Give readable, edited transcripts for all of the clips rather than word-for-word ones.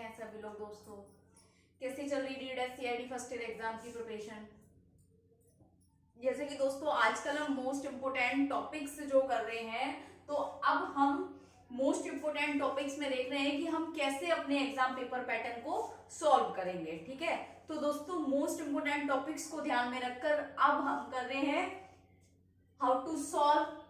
हैं सभी लोग दोस्तों। कैसी चल रही read CID first year exam की प्रिपरेशन। जैसे कि दोस्तों आजकल हम मोस्ट इम्पोर्टेंट टॉपिक्स जो कर रहे हैं, तो अब हम मोस्ट इम्पोर्टेंट टॉपिक्स में देख रहे हैं कि हम कैसे अपने एग्जाम पेपर पैटर्न को सॉल्व करेंगे। ठीक है, तो दोस्तों मोस्ट इम्पोर्टेंट टॉपिक्स को ध्यान में रखकर अब हम कर रहे हैं how to solve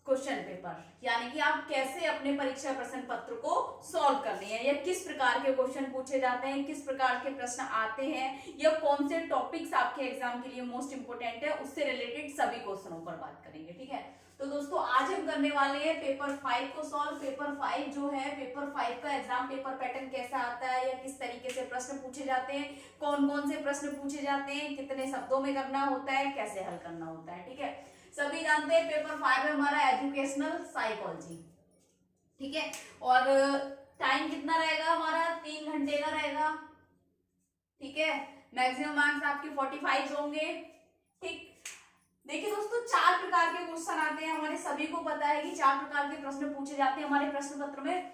question paper, यानी कि आप कैसे अपने परीक्षा प्रश्न पत्र को सॉल्व करने हैं, या किस प्रकार के क्वेश्चन पूछे जाते हैं, किस प्रकार के प्रश्न आते हैं, या कौन से टॉपिक्स आपके एग्जाम के लिए मोस्ट इंपोर्टेंट है, उससे रिलेटेड सभी क्वेश्चनों पर बात करेंगे। ठीक है, तो दोस्तों आज हम करने वाले हैं पेपर 5 को सॉल्व। पेपर 5 जो है, पेपर 5 का एग्जाम पेपर पैटर्न कैसा आता है, या किस तरीके से प्रश्न पूछे जाते हैं, कौन कौन से प्रश्न पूछे जाते हैं, कितने शब्दों में करना होता है, कैसे हल करना होता है। ठीक है, सभी जानते हैं पेपर 5 है हमारा एजुकेशनल साइकोलॉजी। ठीक है, और टाइम कितना रहेगा हमारा, 3 घंटे का रहेगा। ठीक है, मैक्सिमम मार्क्स आपके 45 होंगे। ठीक, देखिए दोस्तों 4 प्रकार के क्वेश्चन आते हैं, हमारे सभी को पता है कि 4 प्रकार के प्रश्न पूछे जाते हैं हमारे प्रश्न पत्र में।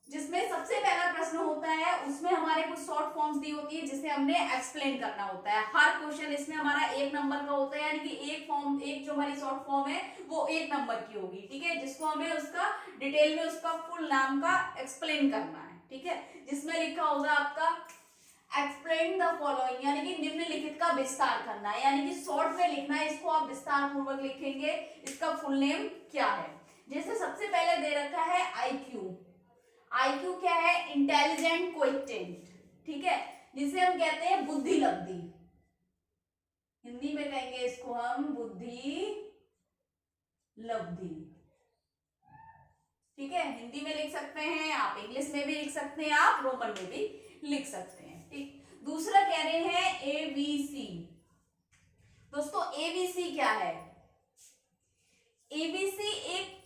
जिसमें सबसे पहला प्रश्न होता है, उसमें हमारे कुछ शॉर्ट फॉर्म्स दी होती है जिसे हमने एक्सप्लेन करना होता है। हर क्वेश्चन इसमें हमारा 1 नंबर का होता है, यानी कि एक जो हमारी शॉर्ट फॉर्म है वो 1 नंबर की होगी। ठीक है, जिसको हमें उसका डिटेल में उसका फुल नाम का एक्सप्लेन करना है। ठीक है, जिसमें लिखा होगा आपका एक्सप्लेन द फॉलोइंग, यानी कि निम्नलिखित का विस्तार करना है, यानी कि शॉर्ट में लिखना है, इसको आप विस्तार पूर्वक लिखेंगे इसका फुल नेम क्या है। जैसे सबसे पहले दे रखा है आईक्यू। आईक्यू क्या है, इंटेलिजेंट कोएफिशिएंट। ठीक है, जिसे हम कहते हैं बुद्धि लब्धि, हिंदी में कहेंगे इसको हम बुद्धि लब्धि। ठीक है, हिंदी में लिख सकते हैं आप, इंग्लिश में भी लिख सकते हैं आप, रोमन में भी लिख सकते हैं। ठीक, दूसरा कह रहे हैं एबीसी। दोस्तों एबीसी क्या है, एबीसी एक,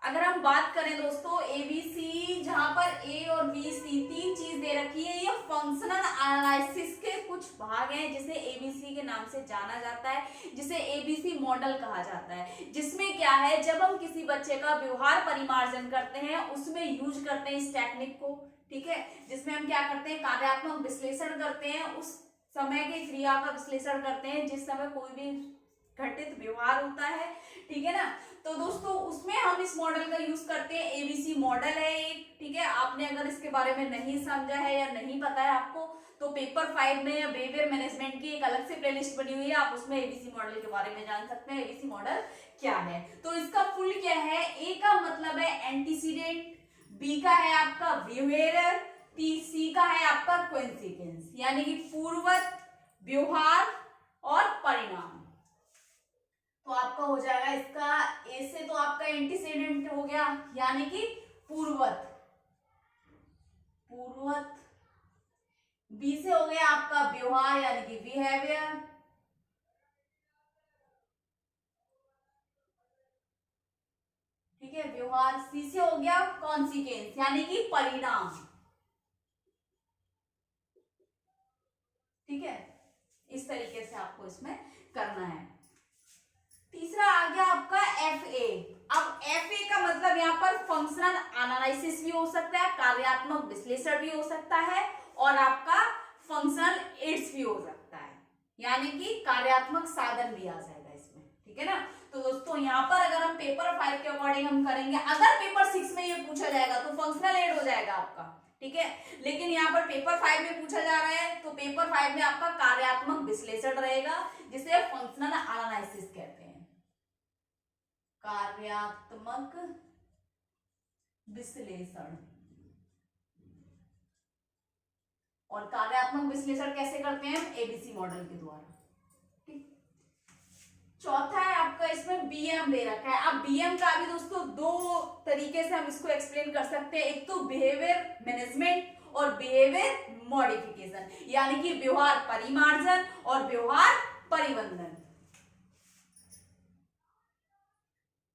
अगर हम बात करें दोस्तों एबीसी, जहां पर ए और बी सी 3 चीज दे रखी है, ये फंक्शनल एनालिसिस के कुछ भाग हैं, जिसे एबीसी के नाम से जाना जाता है, जिसे एबीसी मॉडल कहा जाता है। जिसमें क्या है, जब हम किसी बच्चे का व्यवहार परिमार्जन करते हैं उसमें यूज करते हैं इस टेक्निक को। ठीक है, जिसमें हम क्या करते हैं, कार्यात्मक विश्लेषण करते हैं, उस समय के क्रिया का विश्लेषण करते हैं जिस समय कोई भी घटित व्यवहार होता है। ठीक है ना, तो दोस्तों उसमें हम इस मॉडल का यूज करते हैं, एबीसी मॉडल है एक। ठीक है, आपने अगर इसके बारे में नहीं समझा है या नहीं पता है आपको, तो पेपर 5 में या बिहेवियर मैनेजमेंट की एक अलग से प्लेलिस्ट बनी हुई है, आप उसमें एबीसी मॉडल के बारे में जान सकते हैं, एबीसी मॉडल क्या है। तो इसका फुल क्या है, ए का मतलब है एंटीसीडेंट, बी का है आपका बिहेवियर, सी का है आपका कोइंसिडेंस, यानी कि पूर्वत, व्यवहार और परिणाम। तो आपका हो जाएगा इसका, ए से तो आपका एंटीसीडेंट हो गया, यानी कि पूर्वत, बी से हो गया आपका व्यवहार यानी कि बिहेवियर, ठीक है व्यवहार, सी से हो गया कॉन्सिक्वेंस यानी कि परिणाम। ठीक है, इस तरीके से आपको इसमें करना है। तीसरा आ गया आपका एफए। अब एफए का मतलब यहाँ पर फंक्शनल एनालिसिस भी हो सकता है, कार्यात्मक विश्लेषण भी हो सकता है, और आपका फंक्शनल एड्स भी हो सकता है, यानी कि कार्यात्मक साधन भी आ जाएगा इसमें। ठीक है ना, तो दोस्तों यहाँ पर अगर हम पेपर 5 के अकॉर्डिंग हम करेंगे, अगर पेपर 6 में ये पूछा जाएगा तो फंक्शनल एड हो जाएगा आपका। ठीक है, लेकिन यहाँ पर पेपर 5 में पूछा जा रहा है, तो पेपर 5 में आपका कार्यात्मक विश्लेषण रहेगा, जिसे फंक्शनल एनालिसिस कहते हैं, कार्यात्मक विश्लेषण। और कार्यात्मक विश्लेषण कैसे करते हैं हम, एबीसी मॉडल के द्वारा। ठीक, चौथा है आपका इसमें बीएम दे रखा है। अब बीएम का भी दोस्तों 2 तरीके से हम इसको एक्सप्लेन कर सकते हैं, एक तो बिहेवियर मैनेजमेंट और बिहेवियर मॉडिफिकेशन, यानी कि व्यवहार परिमार्जन और व्यवहार परिवर्धन।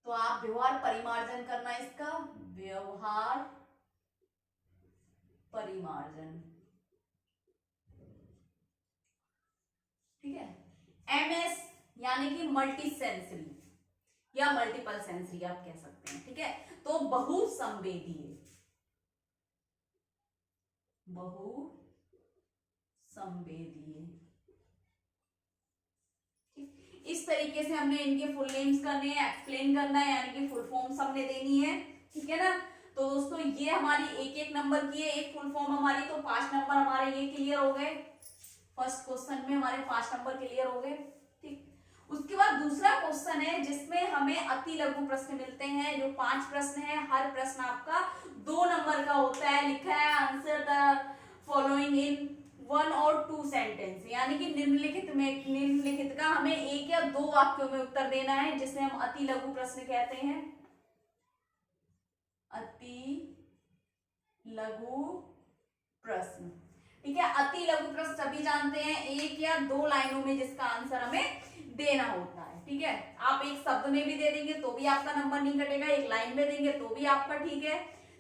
तो आप व्यवहार परिमार्जन करना, इसका व्यवहार परिमार्जन। ठीक है, एमएस यानी कि मल्टी सेंसरी या मल्टीपल सेंसरी आप कह सकते हैं। ठीक है, तो बहुसंवेदीय, बहुसंवेदीय। इस तरीके से हमने इनके फुल नेम्स करने हैं, एक्सप्लेन करना है, यानी कि फुल फॉर्म्स हमने देनी है। ठीक है ना। तो दोस्तों ये हमारी एक एक नंबर की है, एक फुल फॉर्म हमारी, तो 5 नंबर हमारे ये क्लियर हो गए। फर्स्ट क्वेश्चन में हमारे 5 नंबर क्लियर हो गए। ठीक। उसके बाद दूसरा क्वेश्चन है जिसमें हमें अति लघु प्रश्न मिलते हैं। जो 5 प्रश्न है, हर प्रश्न आपका 2 नंबर का होता है। लिखा है आंसर द फॉलोइंग इन 1 और 2 सेंटेंस, यानी कि निम्नलिखित का हमें 1 या 2 वाक्यों में उत्तर देना है, जिसे हम अति लघु प्रश्न कहते हैं। अति लघु प्रश्न। ठीक है। अति लघु प्रश्न सभी जानते हैं, 1 या 2 लाइनों में जिसका आंसर हमें देना होता है। ठीक है। आप एक शब्द में भी दे देंगे तो भी आपका नंबर नहीं कटेगा, एक लाइन में देंगे तो भी आपका ठीक है,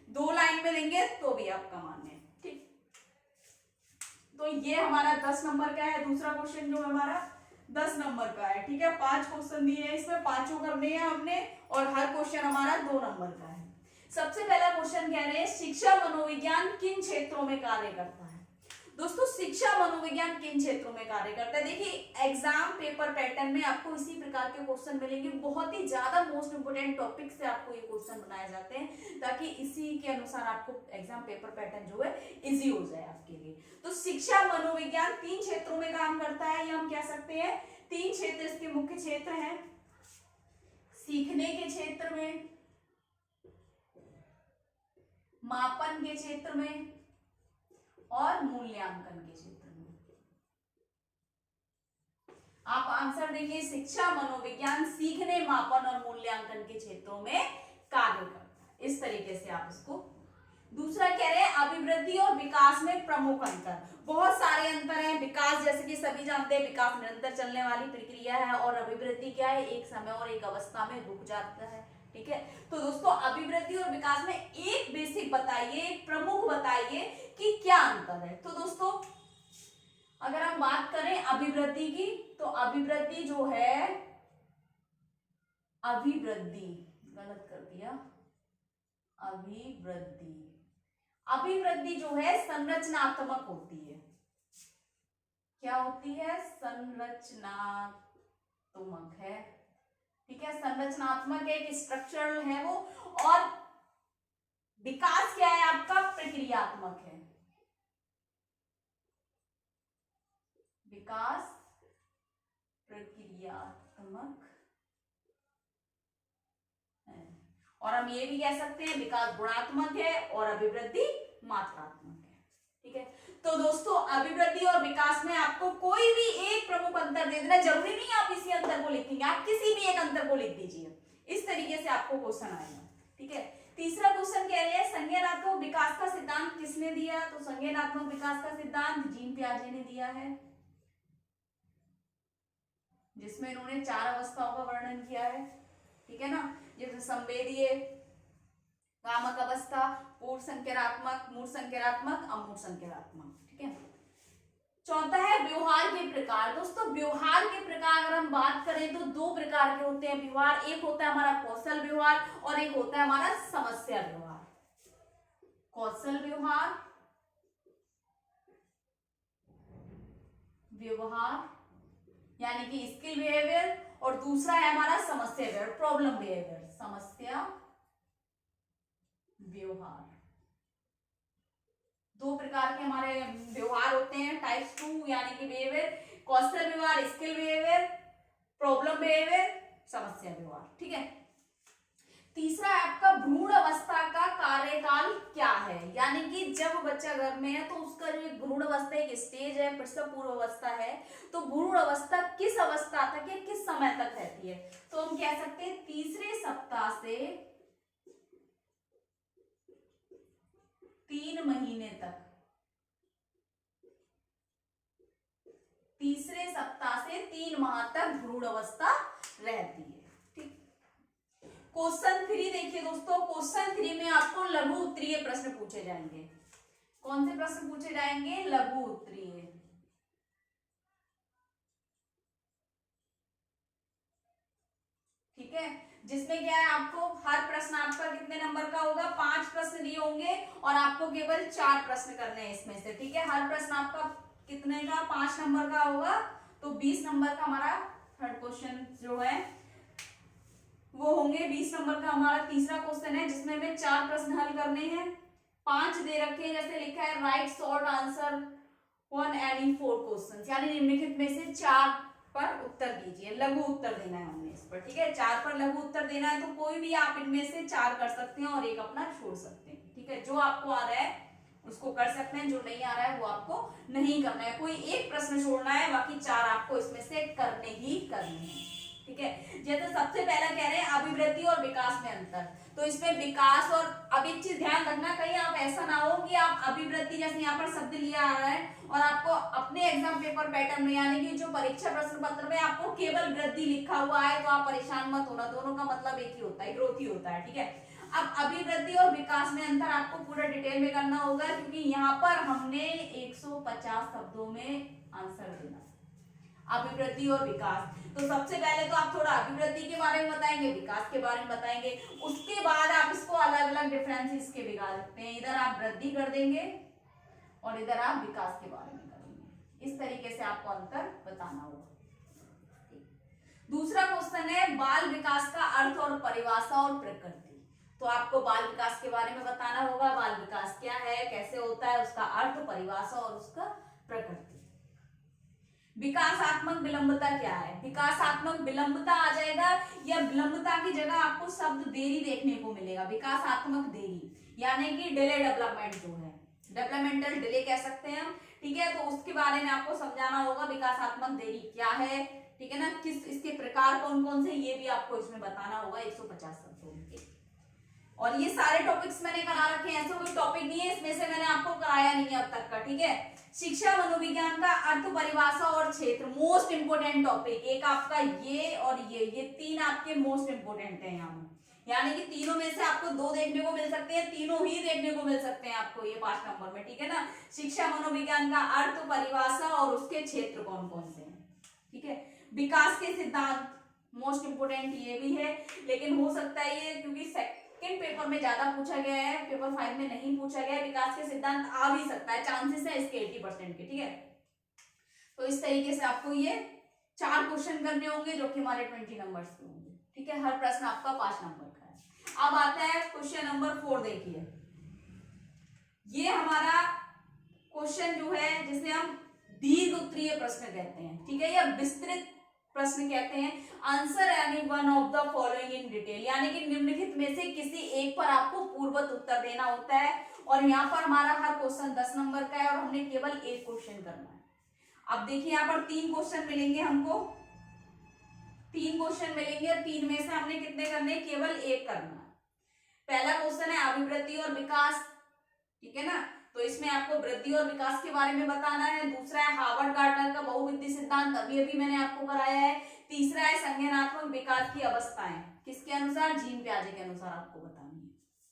2 लाइन में देंगे तो भी आपका मान्य है। ठीक। तो ये हमारा 10 नंबर का है। दूसरा क्वेश्चन जो हमारा 10 नंबर का है। ठीक है। 5 क्वेश्चन दिए हैं, इसमें 5 करने हैं हमने, और हर क्वेश्चन हमारा 2 नंबर का है। सबसे पहला क्वेश्चन कह रहे हैं शिक्षा मनोविज्ञान किन क्षेत्रों में कार्य करता है। दोस्तों शिक्षा मनोविज्ञान किन क्षेत्रों में कार्य करता है। देखिए एग्जाम पेपर पैटर्न में आपको इसी प्रकार के क्वेश्चन मिलेंगे। बहुत ही ज्यादा मोस्ट इंपोर्टेंट टॉपिक से आपको ये क्वेश्चन बनाए जाते हैं, ताकि इसी के अनुसार आपको एग्जाम पेपर पैटर्न जो है इजी हो जाए आपके लिए। तो शिक्षा मनोविज्ञान 3 क्षेत्रों में काम करता है, ये हम कह सकते हैं। 3 क्षेत्र इसके मुख्य क्षेत्र हैं। सीखने के क्षेत्र में, मापन के क्षेत्र में, और मूल्यांकन के क्षेत्र में। आप आंसर देंगे शिक्षा मनोविज्ञान सीखने, मापन और मूल्यांकन के क्षेत्रों में कार्य करता है। इस तरीके से आप इसको। दूसरा कह रहे हैं अभिवृद्धि और विकास में प्रमुख अंतर। बहुत सारे अंतर हैं। विकास जैसे कि सभी जानते हैं, विकास निरंतर चलने वाली प्रक्रिया है, और अभिवृद्धि क्या है, एक समय और एक अवस्था में रुक जाता है। ठीक है। तो दोस्तों अभिवृद्धि और विकास में एक बेसिक बताइए, एक प्रमुख बताइए कि क्या अंतर है। तो दोस्तों अगर हम बात करें अभिवृद्धि की, तो अभिवृद्धि जो है, अभिवृद्धि गलत कर दिया, अभिवृद्धि जो है संरचनात्मक होती है। क्या होती है, संरचनात्मक है। ठीक है। संरचनात्मक एक स्ट्रक्चरल है वो, और विकास क्या है आपका, प्रक्रियात्मक है। विकास प्रक्रियात्मक है। और हम ये भी कह सकते हैं विकास गुणात्मक है और अभिवृद्धि मात्रात्मक है। ठीक है। तो दोस्तों अभिवृद्धि और विकास में आपको कोई भी एक प्रमुख अंतर दे देना, जरूरी नहीं आप इसी अंतर को लिखेंगे, आप किसी भी एक अंतर को लिख दीजिए। इस तरीके से आपको क्वेश्चन आएगा। ठीक है। तीसरा क्वेश्चन कह रहे हैं संज्ञानात्मक विकास का सिद्धांत किसने दिया। तो संज्ञानात्मक विकास का सिद्धांत जीन पियाजे ने दिया है, जिसमें इन्होंने 4 अवस्थाओं का वर्णन किया है। ठीक है ना। जैसे संवेदीय, कामक अवस्था, पूर्व संज्ञानात्मक, मूर्त संज्ञानात्मक, अमूर्त संज्ञानात्मक। ठीक है। चौथा है व्यवहार के प्रकार। दोस्तों व्यवहार के प्रकार अगर हम बात करें तो 2 प्रकार के होते हैं व्यवहार। एक होता है हमारा कौशल व्यवहार, और एक होता है हमारा समस्या व्यवहार। कौशल व्यवहार, यानी कि स्किल बिहेवियर, और दूसरा है हमारा समस्या व्यवहार, प्रॉब्लम बिहेवियर। समस्या व्यवहार, 2 प्रकार के हमारे व्यवहार होते हैं, टाइप्स 2 यानी कि बिहेवियर, कौशल व्यवहार, स्किल बिहेवियर, प्रॉब्लम बिहेवियर, समस्या व्यवहार। ठीक है। तीसरा है आपका भ्रूण अवस्था का कार्यकाल क्या है, यानी कि जब बच्चा गर्भ में है तो उसका जो एक भ्रूण अवस्था एक स्टेज है, प्रसव पूर्व अवस्था है, तो भ्रूण अवस्था किस अवस्था तक है, किस समय तक रहती है। तो हम कह सकते हैं तीसरे सप्ताह से 3 महीने तक, तीसरे सप्ताह से 3 माह तक भ्रूण अवस्था रहती है। ठीक। क्वेश्चन 3 देखिए दोस्तों, क्वेश्चन 3 में आपको लघु उत्तरीय प्रश्न पूछे जाएंगे। कौन से प्रश्न पूछे जाएंगे, लघु उत्तरीय। ठीक है। जिसमें क्या है, आपको हर प्रश्न आपका कितने नंबर का होगा, 5 प्रश्न क्वेश्चन दिए होंगे और आपको केवल 4 प्रश्न करने हैं इसमें से, ठीक है। हर प्रश्न आपका कितने का, 5 नंबर का होगा, तो 20 नंबर का हमारा थर्ड क्वेश्चन जो है वो होंगे। 20 नंबर का हमारा तीसरा क्वेश्चन है जिसमें हमें 4 प्रश्न हल करने हैं। 5 दे रखे हैं, जैसे लिखा है right short answer 1 any 4 question, यानी निम्नलिखित में से 4 पर उत्तर दीजिए, लघु उत्तर देना है हमने इस पर, ठीक है। 4 पर लघु उत्तर देना है, तो कोई भी आप इनमें से 4 कर सकते हैं और एक अपना छोड़ सकते हैं, ठीक है। जो आपको आ रहा है उसको कर सकते हैं, जो नहीं आ रहा है वो आपको नहीं करना है। कोई एक प्रश्न छोड़ना है, बाकी 4 आपको इसमें से करने ही करने हैं, ठीक है। जैसे सबसे पहला कह रहे हैं अभिवृद्धि और विकास में अंतर, तो इसमें विकास और, अब एक चीज ध्यान रखना, कहीं आप ऐसा ना हो कि आप अभिवृद्धि जैसे यहाँ पर शब्द लिया आ रहा है और आपको अपने एग्जाम पेपर पैटर्न में, यानी कि जो परीक्षा प्रश्न पत्र में आपको केवल वृद्धि लिखा हुआ है, तो आप परेशान मत होना, दोनों का मतलब एक ही होता है, ग्रोथ ही होता है, ठीक है। अब अभिवृद्धि और विकास में अंतर आपको पूरा डिटेल में करना होगा, क्योंकि यहाँ पर हमने 150 शब्दों में आंसर देना, अभिवृद्धि और विकास। तो सबसे पहले तो आप थोड़ा अभिवृद्धि के बारे में बताएंगे, विकास के बारे में बताएंगे, उसके बाद आप इसको अलग अलग डिफरेंस इसके बिगाड़ सकते हैं। इधर आप वृद्धि कर देंगे और इधर आप विकास के बारे में करेंगे, इस तरीके से आपको अंतर बताना होगा। दूसरा क्वेश्चन है बाल विकास का अर्थ और परिभाषा और प्रकृति, तो आपको बाल विकास के बारे में बताना होगा, बाल विकास क्या है, कैसे होता है, उसका अर्थ, परिभाषा और उसका प्रकृति। विकासात्मक विलंबता क्या है, विकासात्मक विलंबता आ जाएगा, या विलंबता की जगह आपको शब्द देरी देखने को मिलेगा, विकासात्मक देरी, यानी कि डिले डेवलपमेंट जो है, डेवलपमेंटल डिले कह सकते हैं हम, ठीक है। तो उसके बारे में आपको समझाना होगा विकासात्मक देरी क्या है, ठीक है ना, किस इसके प्रकार कौन कौन से, ये भी आपको इसमें बताना होगा 150 शब्दों में। और ये सारे टॉपिक्स मैंने करा रखे हैं, ऐसा कोई टॉपिक नहीं है इसमें से मैंने आपको कराया नहीं है अब तक का, ठीक है। शिक्षा मनोविज्ञान का अर्थ, परिभाषा और क्षेत्र, मोस्ट इंपोर्टेंट टॉपिक, एक आपका ये और ये 3 आपके मोस्ट इंपोर्टेंट है यहाँ, यानी कि तीनों में से आपको 2 देखने को मिल सकते हैं, तीनों ही देखने को मिल सकते हैं आपको ये 5 नंबर में, ठीक है ना। शिक्षा मनोविज्ञान का अर्थ, परिभाषा और उसके क्षेत्र कौन कौन से हैं, ठीक है। विकास के सिद्धांत मोस्ट इंपोर्टेंट ये भी है, लेकिन हो सकता है ये क्योंकि सेकंड पेपर में ज्यादा पूछा गया है, पेपर 5 में नहीं पूछा गया है, विकास के सिद्धांत आ भी सकता है, चांसेस है इसके 80% के, ठीक है। तो इस तरीके से आपको ये 4 क्वेश्चन करने होंगे जो कि हमारे 20 नंबर के होंगे, ठीक है। हर प्रश्न आपका 5 नंबर का है। अब आता है क्वेश्चन नंबर 4, देखिए ये हमारा क्वेश्चन जो है जिसे हम दीर्घ उत्तरीय प्रश्न कहते हैं, ठीक है, या विस्तृत प्रश्न कहते हैं। आंसर यानी one of the following in detail, यानी कि निम्नलिखित में से किसी एक पर आपको पूर्ववत उत्तर देना होता है, और यहाँ पर हमारा हर क्वेश्चन 10 नंबर का है और हमने केवल एक क्वेश्चन करना है। अब देखिए यहाँ पर 3 क्वेश्चन मिलेंगे हमको, 3 क्वेश्चन मिलेंगे और 3 में से हमने कितने करने, केवल एक करना है। पहला क्वेश्चन है अभिवृद्धि और विकास, ठीक है ना, तो इसमें आपको वृद्धि और विकास के बारे में बताना है। दूसरा है हार्वर्ड गार्टनर का बहुविधि सिद्धांत, अभी मैंने आपको कराया है। तीसरा है संज्ञानात्मक विकास की अवस्थाएं, किसके अनुसार, जीन पियाजे के अनुसार आपको बतानी है,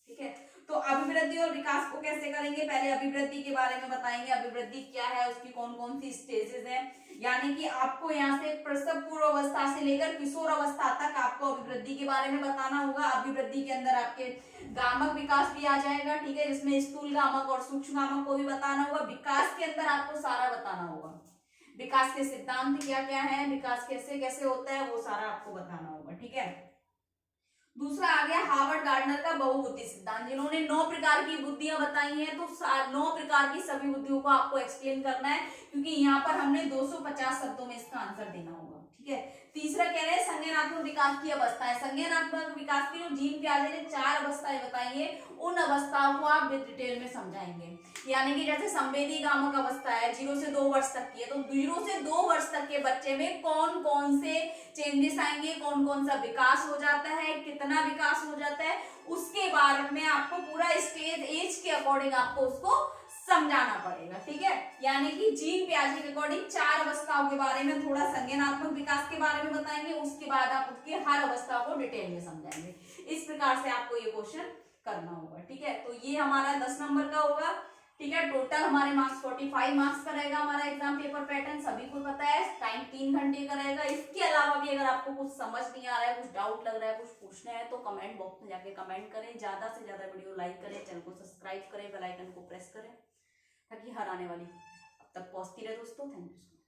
ठीक है। तो अभिवृद्धि और विकास को कैसे करेंगे, पहले अभिवृद्धि के बारे में बताएंगे, अभिवृद्धि क्या है, उसकी कौन कौन सी स्टेजेस हैं, यानी कि आपको यहाँ से प्रसव पूर्व अवस्था से लेकर किशोर अवस्था तक आपको अभिवृद्धि के बारे में बताना होगा। अभिवृद्धि के अंदर आपके गामक विकास भी आ जाएगा, ठीक है, जिसमें स्थूल गामक और सूक्ष्म गामक को भी बताना होगा। विकास के अंदर आपको सारा बताना होगा, विकास के सिद्धांत क्या क्या है, विकास कैसे कैसे होता है, वो सारा आपको बताना होगा, ठीक है। दूसरा आ गया हार्वर्ड गार्टनर का बहुबुद्धि सिद्धांत, जिन्होंने 9 प्रकार की बुद्धियां बताई हैं, तो 9 प्रकार की सभी बुद्धियों को आपको एक्सप्लेन करना है, क्योंकि यहाँ पर हमने 250 शब्दों में इसका आंसर देना होगा, ठीक है। तीसरा कह रहे हैं संज्ञानात्मक विकास की अवस्थाएं, संज्ञानात्मक विकास की जो जीन पियाजे ने 4 अवस्थाएं बताई है, उन अवस्थाओं को आप डिटेल में समझाएंगे। यानी कि जैसे संवेदी गामक अवस्था है 0 से 2 वर्ष तक की है, तो 0 से 2 वर्ष तक के बच्चे में कौन कौन से चेंजेस आएंगे, कौन कौन सा विकास हो जाता है, कितना विकास हो जाता है, उसके बारे में आपको पूरा स्टेज एज के अकॉर्डिंग आपको उसको समझाना पड़ेगा, ठीक है। यानी कि जीन पियाजे के अकॉर्डिंग 4 अवस्थाओं के बारे में, थोड़ा संज्ञानात्मक विकास के बारे में बताएंगे, उसके बाद आप उसकी हर अवस्था को डिटेल में समझाएंगे। इस प्रकार से आपको ये क्वेश्चन करना होगा, ठीक है। तो ये हमारा 10 नंबर का होगा, ठीक है। टोटल हमारे मार्क्स 45 मार्क्स का रहेगा हमारा एग्जाम पेपर पैटर्न, सभी को पता है। टाइम 3 घंटे का रहेगा। इसके अलावा भी अगर आपको कुछ समझ नहीं आ रहा है, कुछ डाउट लग रहा है, कुछ पूछना है, तो कमेंट बॉक्स में जाके कमेंट करें। ज्यादा से ज्यादा वीडियो लाइक करें, चैनल को सब्सक्राइब करें, बेल आइकन को प्रेस करें, ताकि हर आने वाली अब तक पहुंचती रहे दोस्तों। Thank you.